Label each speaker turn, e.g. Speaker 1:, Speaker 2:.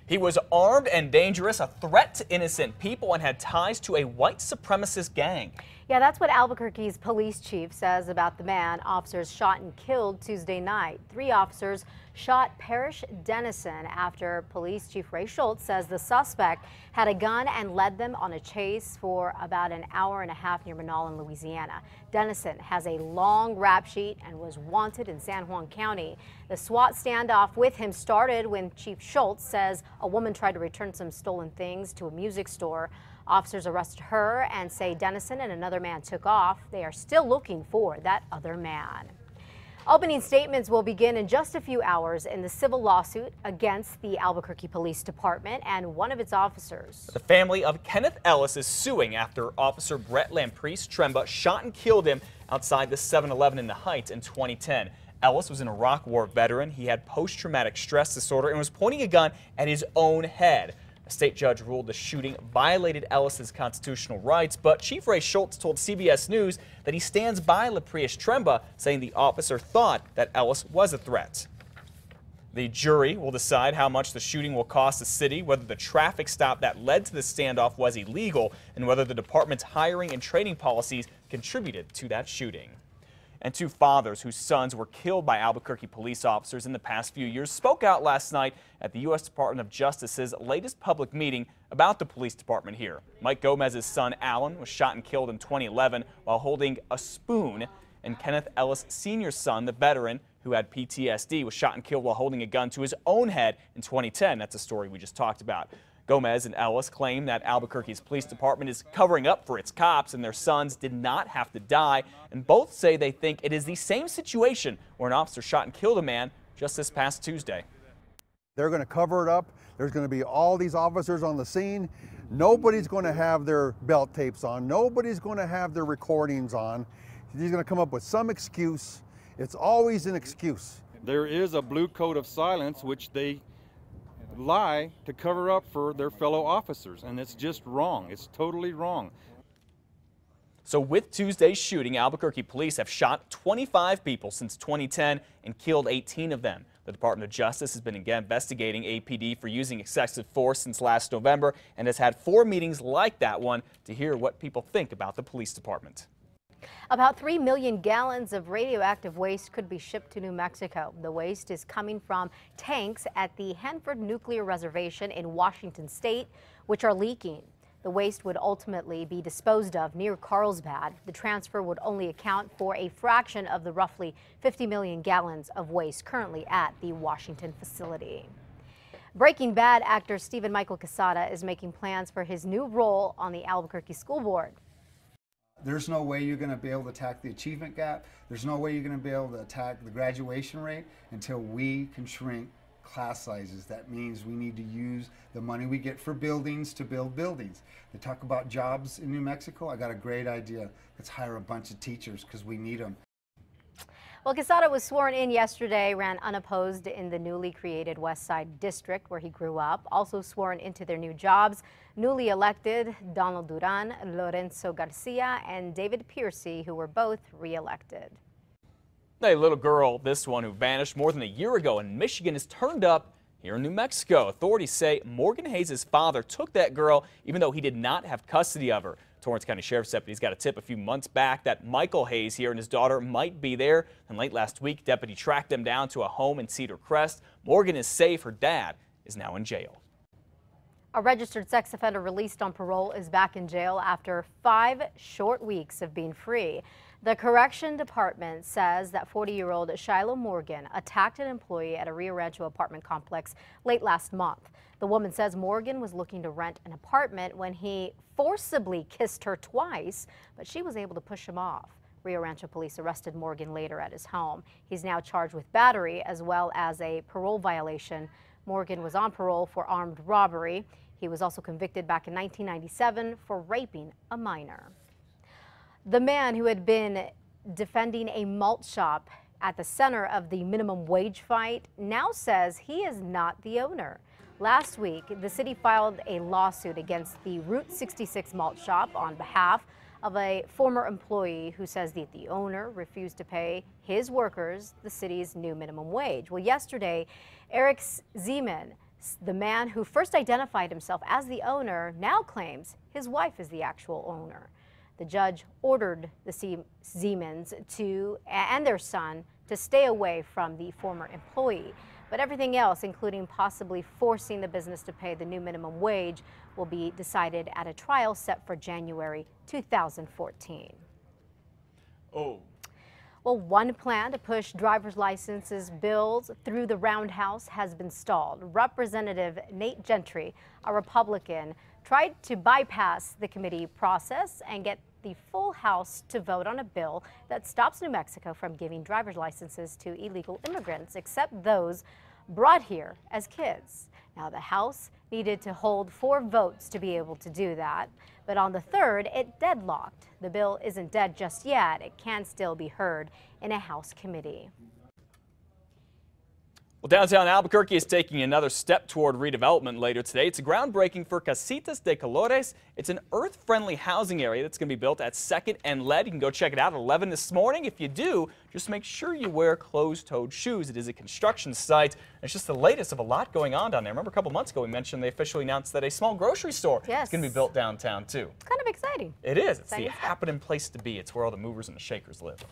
Speaker 1: He was armed and dangerous, a threat to innocent people, and had ties to a white supremacist gang.
Speaker 2: Yeah, that's what Albuquerque's police chief says about the man officers shot and killed Tuesday night. 3 officers shot Parrish Dennison after police chief Ray Schultz says the suspect had a gun and led them on a chase for about an hour and a half near Monalan, Louisiana. Dennison has a long rap sheet and was wanted in San Juan County. The SWAT standoff with him started when Chief Schultz says a woman tried to return some stolen things to a music store. Officers arrested her and say Dennison and another man took off. They are still looking for that other man. Opening statements will begin in just a few hours in the civil lawsuit against the Albuquerque Police Department and one of its officers.
Speaker 1: The family of Kenneth Ellis is suing after Officer Brett Lampreece Tremba shot and killed him outside the 7-Eleven in the Heights in 2010. Ellis was an Iraq War veteran. He had post-traumatic stress disorder and was pointing a gun at his own head. A state judge ruled the shooting violated Ellis's constitutional rights, but Chief Ray Schultz told CBS News that he stands by Lampreece Tremba, saying the officer thought that Ellis was a threat. The jury will decide how much the shooting will cost the city, whether the traffic stop that led to the standoff was illegal, and whether the department's hiring and training policies contributed to that shooting. And 2 fathers whose sons were killed by Albuquerque police officers in the past few years spoke out last night at the U.S. Department of Justice's latest public meeting about the police department here. Mike Gomez's son, Alan, was shot and killed in 2011 while holding a spoon, and Kenneth Ellis Sr.'s son, the veteran who had PTSD, was shot and killed while holding a gun to his own head in 2010. That's a story we just talked about. Gomez and Ellis claim that Albuquerque's police department is covering up for its cops and their sons did not have to die, and both say they think it is the same situation where an officer shot and killed a man just this past Tuesday.
Speaker 3: They're going to cover it up. There's going to be all these officers on the scene. Nobody's going to have their belt tapes on. Nobody's going to have their recordings on. He's going to come up with some excuse. It's always an excuse.
Speaker 4: There is a blue code of silence which they lie to cover up for their fellow officers, and it's just wrong. It's totally wrong.
Speaker 1: So with Tuesday's shooting, Albuquerque police have shot 25 people since 2010 and killed 18 of them. The Department of Justice has been investigating APD for using excessive force since last November and has had 4 meetings like that one to hear what people think about the police department.
Speaker 2: About 3 million gallons of radioactive waste could be shipped to New Mexico. The waste is coming from tanks at the Hanford Nuclear Reservation in Washington State, which are leaking. The waste would ultimately be disposed of near Carlsbad. The transfer would only account for a fraction of the roughly 50 million gallons of waste currently at the Washington facility. Breaking Bad actor Stephen Michael Quesada is making plans for his new role on the Albuquerque School Board.
Speaker 5: There's no way you're going to be able to attack the achievement gap. There's no way you're going to be able to attack the graduation rate until we can shrink class sizes. That means we need to use the money we get for buildings to build buildings. They talk about jobs in New Mexico. I got a great idea. Let's hire a bunch of teachers because we need them.
Speaker 2: Well, Quesada was sworn in yesterday, ran unopposed in the newly created West Side District where he grew up. Also sworn into their new jobs, newly elected Donald Duran, Lorenzo Garcia, and David Piercy, who were both re-elected.
Speaker 1: A little girl, this one who vanished more than a year ago in Michigan, has turned up here in New Mexico. Authorities say Morgan Hayes' father took that girl even though he did not have custody of her. Torrance County Sheriff's deputies got a tip a few months back that Michael Hayes here and his daughter might be there. And late last week, deputy tracked them down to a home in Cedar Crest. Morgan is safe. Her dad is now in jail.
Speaker 2: A registered sex offender released on parole is back in jail after 5 short weeks of being free. The correction department says that 40-year-old Shiloh Morgan attacked an employee at a Rio Rancho apartment complex late last month. The woman says Morgan was looking to rent an apartment when he forcibly kissed her twice, but she was able to push him off. Rio Rancho police arrested Morgan later at his home. He's now charged with battery as well as a parole violation. Morgan was on parole for armed robbery. He was also convicted back in 1997 for raping a minor. The man who had been defending a malt shop at the center of the minimum wage fight now says he is not the owner. Last week, the city filed a lawsuit against the Route 66 malt shop on behalf of a former employee who says that the owner refused to pay his workers the city's new minimum wage. Well, yesterday, Eric Zeman The man who first identified himself as the owner now claims his wife is the actual owner. The judge ordered the Siemens and their son to stay away from the former employee. But everything else, including possibly forcing the business to pay the new minimum wage, will be decided at a trial set for January 2014.
Speaker 1: Oh.
Speaker 2: Well, one plan to push driver's licenses bills through the roundhouse has been stalled. Representative Nate Gentry, a Republican, tried to bypass the committee process and get the full House to vote on a bill that stops New Mexico from giving driver's licenses to illegal immigrants, except those brought here as kids. Now, the House needed to hold 4 votes to be able to do that, but on the 3rd, it deadlocked. The bill isn't dead just yet. It can still be heard in a House committee.
Speaker 1: Well, downtown Albuquerque is taking another step toward redevelopment later today. It's a groundbreaking for Casitas de Colores. It's an earth-friendly housing area that's going to be built at 2nd and Lead. You can go check it out at 11 this morning. If you do, just make sure you wear closed-toed shoes. It is a construction site. It's just the latest of a lot going on down there. Remember a couple months ago we mentioned they officially announced that a small grocery store is going to be built downtown too.
Speaker 2: It's kind of exciting.
Speaker 1: It is. It's the happening place to be. It's where all the movers and the shakers live.